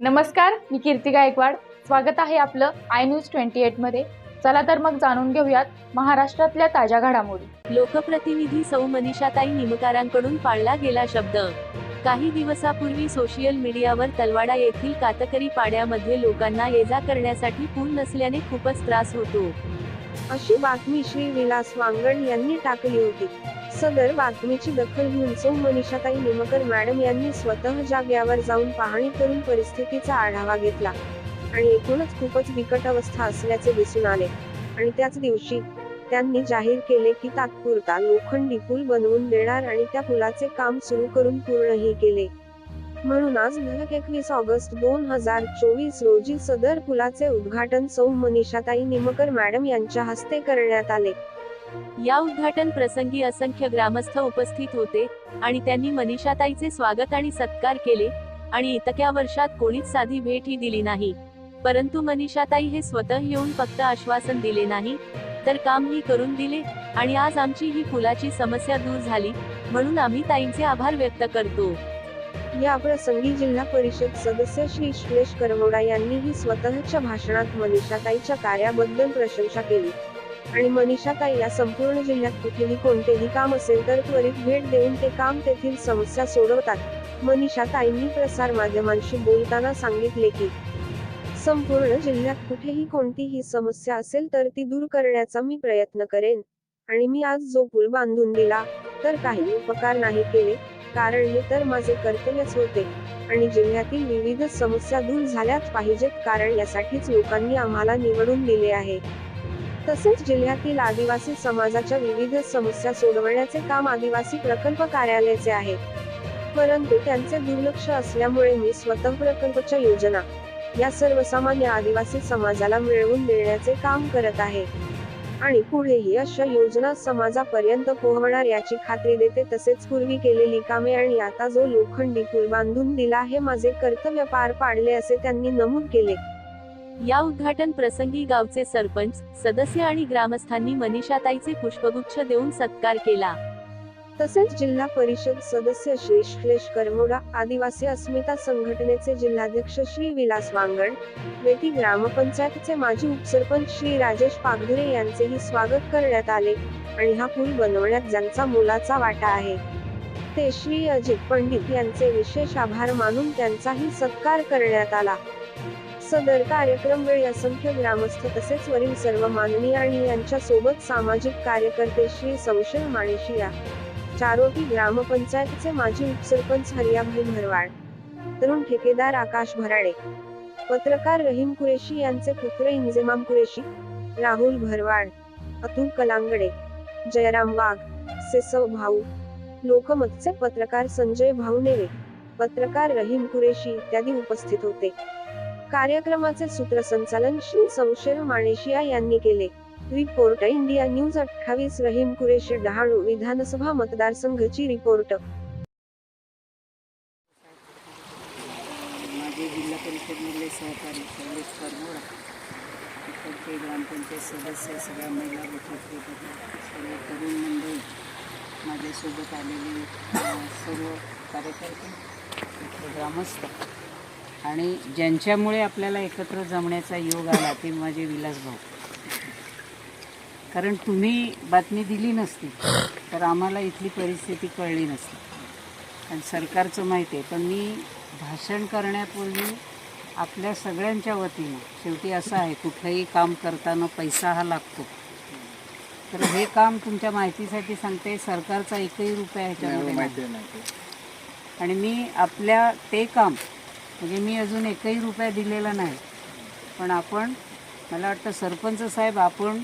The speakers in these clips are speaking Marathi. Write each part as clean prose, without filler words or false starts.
नमस्कार, मी कीर्ती गायकवाड. स्वागत आहे आपलं आय न्यूज 28 मध्ये. चला तर मग जाणून घेऊयात महाराष्ट्रातल्या ताज्या घडामोडी. लोकप्रतिनिधी सौ मनीषाताई निमकरांकडून पाळला गेला शब्द. काही दिवसापूर्वी सोशल मीडियावर तलवाडा येथील कातकरी पाड्यामध्ये लोकांना ये-जा करण्यासाठी पूल नसल्याने खूपच त्रास होतो, अशी बातमी श्री विलास वांगड यांनी टाकली होती. सदर बातमीची दखल घेऊन सौ मनीषाताई निमकर मॅडम यांनी स्वतः जाग्यावर जाऊन पाहणी करून परिस्थितीचा आढावा घेतला आणि एकूणच खूपच बिकट अवस्था असल्याचे दिसून आले. आणि त्याच दिवशी त्यांनी जाहीर केले की तात्पुरता लोखंडी पूल बनवून देणार आणि त्या पुलाचे काम सुरू करून पूर्णही केले. म्हणून आज 21 ऑगस्ट 2024 रोजी सदर पुलाचे उद्घाटन सौ मनीषाताई निमकर मॅडम यांच्या हस्ते करण्यात आले. या उद्घाटन प्रसंगी असंख्य ग्रामस्थ उपस्थित होते आणि त्यांनी मनीषाताईचे स्वागत आणि सत्कार केले आणि इतक्या वर्षात कोणीच साधी भेटही दिली नाही. परंतु मनीषाताई हे स्वतः येऊन फक्त आश्वासन दिले नाही, तर कामही करून दिले आणि आज आमची ही पुलाची समस्या दूर झाली, म्हणून आम्ही ताईंचे आभार व्यक्त करतो. या प्रसंगी जिल्हा परिषद सदस्य श्री श्लेष करमोडा यांनीही स्वतःच्या भाषणात मनीषाताईच्या कार्याबद्दल प्रशंसा केली आणि मनीषाताई या संपूर्ण जिल्ह्यात कुठेही कोणतेही काम असेल तर त्वरित भेट देऊन ते काम तेथील समस्या सोडवतात. मनीषाताईंनी प्रसार माध्यमांशी बोलताना सांगितले की संपूर्ण जिल्ह्यात कुठेही कोणतीही समस्या असेल तर ती दूर करण्याचा मी प्रयत्न करेन आणि मी आज जो पूल बांधून दिला तर काही उपकार नाही केले, कारण हे तर माझे कर्तव्यच होते आणि जिल्ह्यातील विविध समस्या दूर झाल्याच पाहिजेत, कारण यासाठीच लोकांनी आम्हाला निवडून दिले आहे. तसेच जिल्ह्यातील आदिवासी समाजाच्या विविध समस्या सोडवण्याचे काम आदिवासी प्रकल्प कार्यालयाचे आहे, परंतु त्यांचे दुर्लक्ष असल्यामुळे मी स्वतः प्रकल्पच्या योजना या सर्वसामान्य आदिवासी समाजाला मिळवून देण्याचे काम करत आहे आणि पुढेही अशा योजना समाजापर्यंत पोहोचणार याची खात्री देते. तसेच पूर्वी केलेली कामे आणि आता जो लोखंडी पूल बांधून दिला हे माझे कर्तव्य पार पाडले असे त्यांनी नमूद केले. या उद्घाटन प्रसंगी गावचे सरपंच, सदस्य आणि ग्रामस्थांनी मनीषाताईचे पुष्पगुच्छ देऊन सत्कार केला. तसेच जिल्हा परिषद सदस्य श्री श्लेष करमोडा, आदिवासी अस्मिता संघटनेचे जिल्हाध्यक्ष श्री विलास वांगड, वेटी ग्रामपंचायतचे माजी उपसरपंच श्री राजेश पागधुरे यांचेही स्वागत करण्यात आले आणि हा पूल बनवण्यात ज्यांचा मोलाचा वाटा आहे ते श्री अजित पंडित यांचे विशेष आभार मानून त्यांचाही सत्कार करण्यात आला. सदर कार्यक्रम वेळी असंख्य ग्रामस्थ तसेच वरील सर्व माननीय आणि यांच्या सोबत सामाजिक कार्यकर्ते श्री संशय माणेशिया, चारोटी ग्रामपंचायतचे माजी उपसरपंच हरियाभाई भरवाड, तरुण ठेकेदार आकाश भराडे, पत्रकार रहीम कुरेशी यांचे पुत्र इंजेमाम कुरेशी, राहुल भरवाड, अतुल कलांगडे, जयराम वाघ, सेसव भाऊ, लोकमतचे पत्रकार संजय भाऊनेरे, पत्रकार रहीम कुरेशी इत्यादी उपस्थित होते. कार्यक्रमाचे सूत्रसंचालन श्री संशय माणेशिया यांनी केले. Report India News 28 Rahim Qureshi, Dahanu विधानसभा मतदारसंघाची रिपोर्ट. माझे जिल्हा परिषदमधले सहकारी श्लेष करमोडा, इकडचे ग्रामपंचायत सदस्य, सगळ्या महिला बचत गट, सर्व तरुण मंडळी, माझ्यासोबत आलेले सर्व कार्यकर्ते, ग्रामस्थ आणि ज्यांच्यामुळे आपल्याला एकत्र जमण्याचा योग आला ते माझे विलास भाऊ. कारण तुम्ही बातमी दिली नसती तर आम्हाला इथली परिस्थिती कळली नसती आणि सरकारचं माहिती आहे. पण मी भाषण करण्यापूर्वी आपल्या सगळ्यांच्या वतीनं, शेवटी असं आहे कुठलंही काम करताना पैसा हा लागतो, तर हे काम तुमच्या माहितीसाठी सांगते, सरकारचा एकही रुपया ह्याच्यामध्ये नाही आणि मी आपल्या ते काम म्हणजे मी अजून एकही रुपया दिलेला नाही, पण आपण मला वाटतं सरपंच साहेब आपण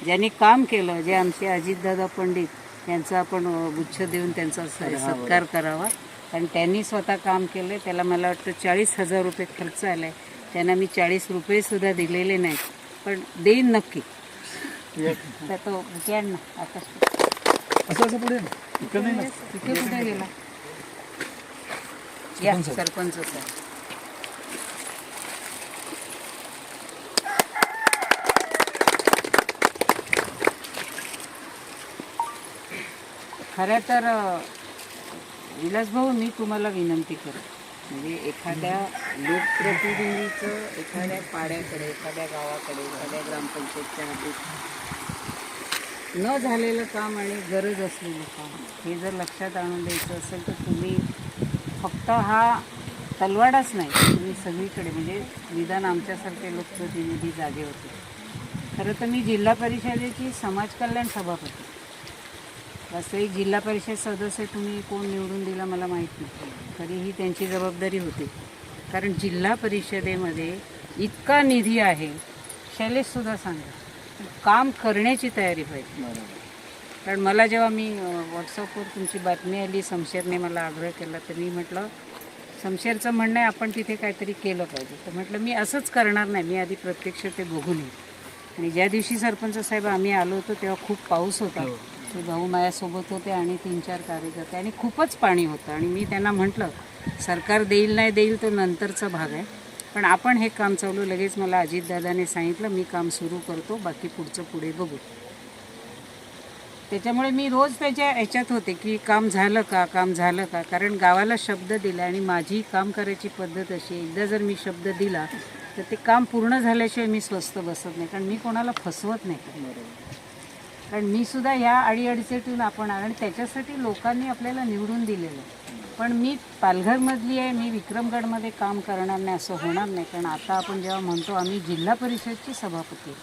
ज्यांनी काम केलं, जे आमचे अजितदादा पंडित यांचा आपण गुच्छ देऊन त्यांचा सत्कार करावा, कारण त्यांनी स्वतः काम केलं. त्याला मला वाटतं 40,000 रुपये खर्च आला आहे. त्यांना मी 40 रुपयेसुद्धा दिलेले नाहीत, पण देईन नक्की. तर तो घ्या ना आता असं पुढे तिथे कुठे गेला या सरपंच साहेब. खरं तर विलास भाऊ, मी तुम्हाला विनंती करतो, म्हणजे एखाद्या लोकप्रतिनिधीचं एखाद्या पाड्याकडे, एखाद्या गावाकडे, एखाद्या ग्रामपंचायतच्या हद्दीत न झालेलं काम आणि गरज असलेलं काम हे जर लक्षात आणून द्यायचं असेल तर तुम्ही फक्त हा तलवाडाच नाही, तुम्ही सगळीकडे म्हणजे निदान आमच्यासारखे लोकप्रतिनिधी जागे होते. खरं तर मी जिल्हा परिषदेची समाज कल्याण सभापती, वास्तविक जिल्हा परिषद सदस्य तुम्ही कोण निवडून दिला मला माहीत नाही, तरीही त्यांची जबाबदारी होती. कारण जिल्हा परिषदेमध्ये इतका निधी आहे, शैलेशसुद्धा सांगा, काम करण्याची तयारी पाहिजे. कारण मला जेव्हा मी व्हॉट्सअपवर तुमची बातमी आली, शमशेरने मला आग्रह केला, तर मी म्हटलं शमशेरचं म्हणणं आहे आपण तिथे काहीतरी केलं पाहिजे. तर म्हटलं मी असंच करणार नाही, मी आधी प्रत्यक्ष ते बघून येईल. आणि ज्या दिवशी सरपंच साहेब आम्ही आलो होतो तेव्हा खूप पाऊस होता, ते भाऊ माझ्यासोबत होते आणि 3-4 कार्यकर्ते, आणि खूपच पाणी होतं. आणि मी त्यांना म्हटलं सरकार देईल नाही देईल तो नंतरचा भाग आहे, पण आपण हे काम चालू. लगेच मला अजितदादाने सांगितलं मी काम सुरू करतो, बाकी पुढचं पुढे बघू. त्याच्यामुळे मी रोज त्याच्या ह्याच्यात होते की काम झालं का, काम झालं का. कारण गावाला शब्द दिला आणि माझी काम करायची पद्धत अशी आहे, एकदा जर मी शब्द दिला तर ते काम पूर्ण झाल्याशिवाय मी स्वस्थ बसत नाही. कारण मी कोणाला फसवत नाही. कारण मी सुद्धा ह्या अडीअडचणीतून आपण आणि त्याच्यासाठी लोकांनी आपल्याला निवडून दिलेलं. पण मी पालघरमधली आहे, मी विक्रमगडमध्ये काम करणार नाही असं होणार नाही. कारण आता आपण जेव्हा म्हणतो आम्ही जिल्हा परिषदची सभापती,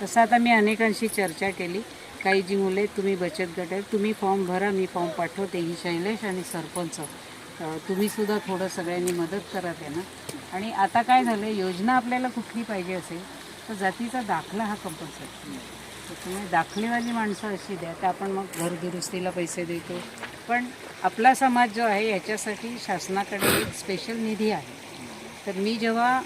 तसं आता मी अनेकांशी चर्चा केली. काही जी मुलं आहेत तुम्ही बचत गट आहेत, तुम्ही फॉर्म भरा, मी फॉर्म पाठवते. ही शैलेश आणि सरपंच तुम्हीसुद्धा थोडं सगळ्यांनी मदत करा त्यांना. आणि आता काय झालं, योजना आपल्याला कुठली पाहिजे असेल तर जातीचा दाखला हा कंपल्सरी. त्याच्यामुळे दाखलेवाली माणसं अशी द्या, तर आपण मग घरदुरुस्तीला पैसे देतो. पण आपला समाज जो आहे याच्यासाठी शासनाकडे एक स्पेशल निधी आहे. तर मी जेव्हा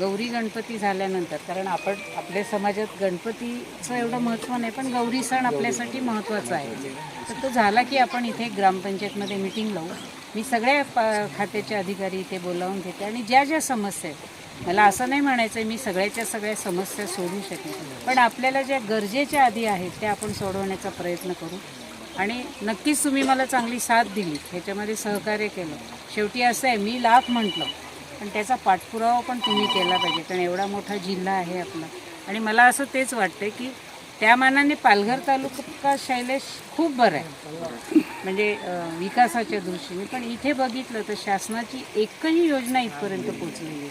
गौरी गणपती झाल्यानंतर, कारण आपण आपल्या समाजात गणपतीचं एवढं महत्त्व नाही, पण गौरी सण आपल्यासाठी महत्त्वाचा आहे. तर तो झाला की आपण इथे ग्रामपंचायतमध्ये मिटिंग लावू. मी सगळ्या खात्याचे अधिकारी इथे बोलावून घेते आणि ज्या ज्या समस्या आहेत, मला असं नाही म्हणायचं आहे मी सगळ्या समस्या सोडवू शकेन, पण आपल्याला ज्या गरजेच्या आधी आहेत त्या आपण सोडवण्याचा प्रयत्न करू. आणि नक्कीच तुम्ही मला चांगली साथ दिली, ह्याच्यामध्ये सहकार्य केलं. शेवटी असं आहे, मी लाख म्हटलं पण त्याचा पाठपुरावा पण तुम्ही केला पाहिजे. कारण एवढा मोठा जिल्हा आहे आपला. आणि मला असं तेच वाटतं की त्या मानाने पालघर तालुका शैलेश खूप बरं आहे, म्हणजे विकासाच्या दृष्टीने. पण इथे बघितलं तर शासनाची एकही योजना इथपर्यंत पोचलेली आहे.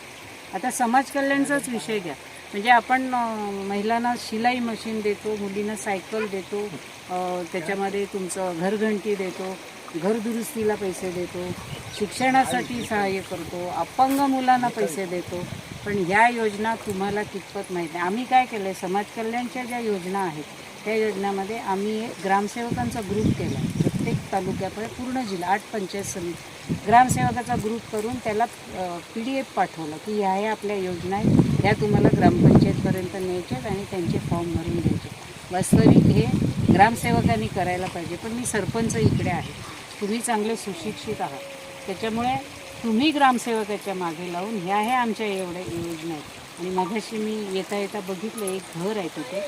आता समाज कल्याणचाच विषय घ्या, म्हणजे आपण महिलांना शिलाई मशीन देतो, मुलींना सायकल देतो, त्याच्यामध्ये तुमचं घरघंटी देतो, घरदुरुस्तीला पैसे देतो, शिक्षणासाठी सहाय्य करतो, अपंग मुलांना पैसे देतो. पण ह्या योजना तुम्हाला कितपत माहीत नाही. आम्ही काय केलं आहे, समाज कल्याणच्या ज्या योजना आहेत त्या योजनामध्ये आम्ही ग्रामसेवकांचा ग्रुप केला. प्रत्येक तालुक्याकडे पूर्ण जिल्हा 8 पंचायत समिती ग्रामसेवकाचा ग्रुप करून त्याला PDF पाठवलं की ह्या आपल्या योजना आहेत, ह्या तुम्हाला ग्रामपंचायतपर्यंत न्यायच्यात आणि त्यांचे फॉर्म भरून द्यायचे. वास्तविक हे ग्रामसेवकांनी करायला पाहिजे. पण मी सरपंच इकडे आहे, तुम्ही चांगले सुशिक्षित आहात, त्याच्यामुळे तुम्ही ग्रामसेवकाच्या मागे लावून ह्या आमच्या एवढ्या योजना आहेत. आणि मगाशी मी येता येता बघितलं एक घर आहे तिथे,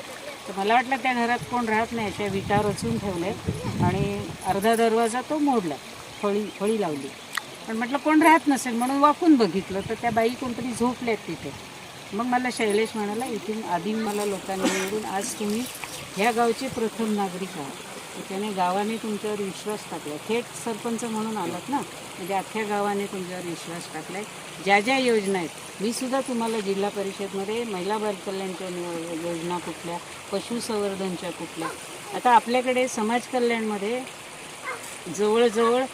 तर मला वाटलं त्या घरात कोण राहत नाही, अशा विटा रचून ठेवल्या आणि अर्धा दरवाजा तो मोडला, फळी लावली. पण म्हटलं कोण राहत नसेल म्हणून वाकून बघितलं तर त्या बाई कोणतरी झोपल्यात तिथे. मग मला शैलेश म्हणाला इथून आधी मला लोकांनी निवडून आज तुम्ही ह्या गावचे प्रथम नागरिक आहात, त्याने गावाने तुमच्यावर विश्वास टाकला. थेट सरपंच म्हणून आलात ना, म्हणजे अख्ख्या गावाने तुमच्यावर विश्वास टाकला आहे. ज्या ज्या योजना आहेत, मी सुद्धा तुम्हाला जिल्हा परिषदमध्ये महिला बालकल्याणच्या योजना कुठल्या, पशुसंवर्धनच्या कुठल्या. आता आपल्याकडे समाज कल्याणमध्ये जवळजवळ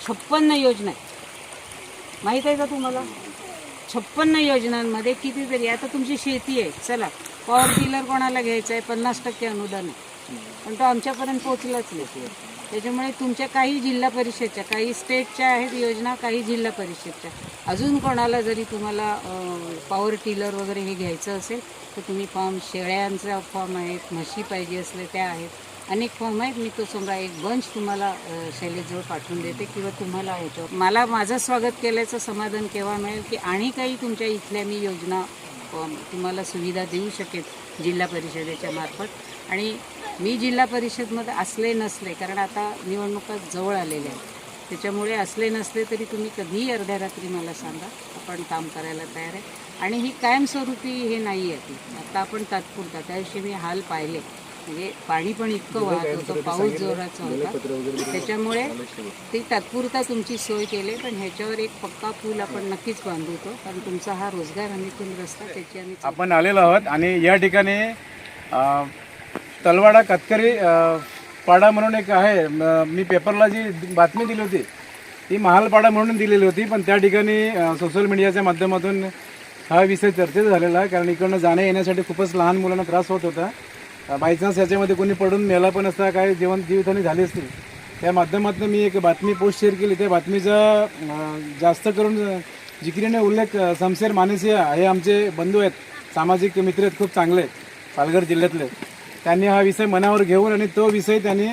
56 योजना आहेत, माहीत आहे का तुम्हाला? 56 योजनांमध्ये कितीतरी. आता तुमची शेती आहे, चला पॉवर टिलर कोणाला घ्यायचं आहे, 50% अनुदान आहे, पण तो आमच्यापर्यंत पोचलाच नाही. त्याच्यामुळे तुमच्या काही जिल्हा परिषदच्या, काही स्टेटच्या आहेत योजना, काही जिल्हा परिषदच्या. अजून कोणाला जरी तुम्हाला पॉवर टिलर वगैरे हे घ्यायचं असेल तर तुम्ही फॉर्म, शेळ्यांचा फॉर्म आहेत, म्हशी पाहिजे असले त्या आहेत, अनेक फॉर्म आहेत. मी तो समजा एक बंच तुम्हाला शैलेशजवळ पाठवून देते किंवा तुम्हाला ह्याच्यावर मला माझं स्वागत केल्याचं समाधान केव्हा मिळेल की आणि काही तुमच्या इथल्या मी योजना तुम्हाला सुविधा देऊ शकेल जिल्हा परिषदेच्या मार्फत. आणि मी जिल्हा परिषदमध्ये असले नसले, कारण आता निवडणुका जवळ आलेल्या आहेत, त्याच्यामुळे असले नसले तरी तुम्ही कधीही अर्ध्या रात्री मला सांगा, आपण काम करायला तयार आहे. आणि ही कायमस्वरूपी हे नाही आहे ती, आता आपण तात्पुरता, त्या दिवशी मी हाल पाहिले, म्हणजे पाणी पण इतकं वाहत होतं, पाऊस जोराचा होता, त्याच्यामुळे ती तात्पुरता तुमची सोय केली. पण ह्याच्यावर एक पक्का पूल आपण नक्कीच बांधतो, कारण तुमचा हा रोजगार हमीतून रस्ता त्याची आम्ही आपण आलेलो आहोत. आणि या ठिकाणी तलवाडा कतकरी पाडा म्हणून एक आहे, मी पेपरला जी बातमी दिली होती ती महालपाडा म्हणून दिलेली होती, पण त्या ठिकाणी सोशल मीडियाच्या माध्यमातून हा विषय चर्चेत झालेला आहे. कारण इकडनं जाण्या येण्यासाठी खूपच लहान मुलांना त्रास होत होता. बायचान्स याच्यामध्ये कोणी पडून मेला पण असता, काय जीवितहानी झाली असती. त्या माध्यमातून मी एक बातमी पोस्ट शेअर केली. त्या बातमीचा जास्त करून जिकिरीने उल्लेख शमशेर मानेसिया हे आमचे बंधू आहेत, सामाजिक मित्र आहेत, खूप चांगले पालघर जिल्ह्यातले. त्यांनी हा विषय मनावर घेऊन आणि तो विषय त्यांनी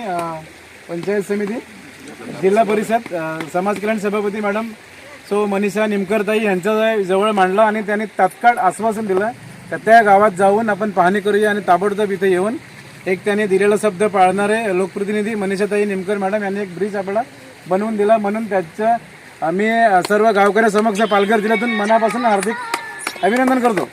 पंचायत समिती, जिल्हा परिषद, समाज कल्याण सभापती मॅडम सो मनीषा निमकरताई यांच्या जवळ मांडला. आणि त्यांनी तात्काळ आश्वासन दिलं तर त्या गावात जाऊन आपण पाहणी करूया आणि ताबडतोब इथे येऊन एक त्याने दिलेला शब्द पाळणारे लोकप्रतिनिधी मनीषाताई निमकर मॅडम यांनी एक ब्रिज आपल्याला बनवून दिला. म्हणून त्याचं मी सर्व गावकऱ्यासमक्ष पालघर जिल्ह्यातून मनापासून हार्दिक अभिनंदन करतो.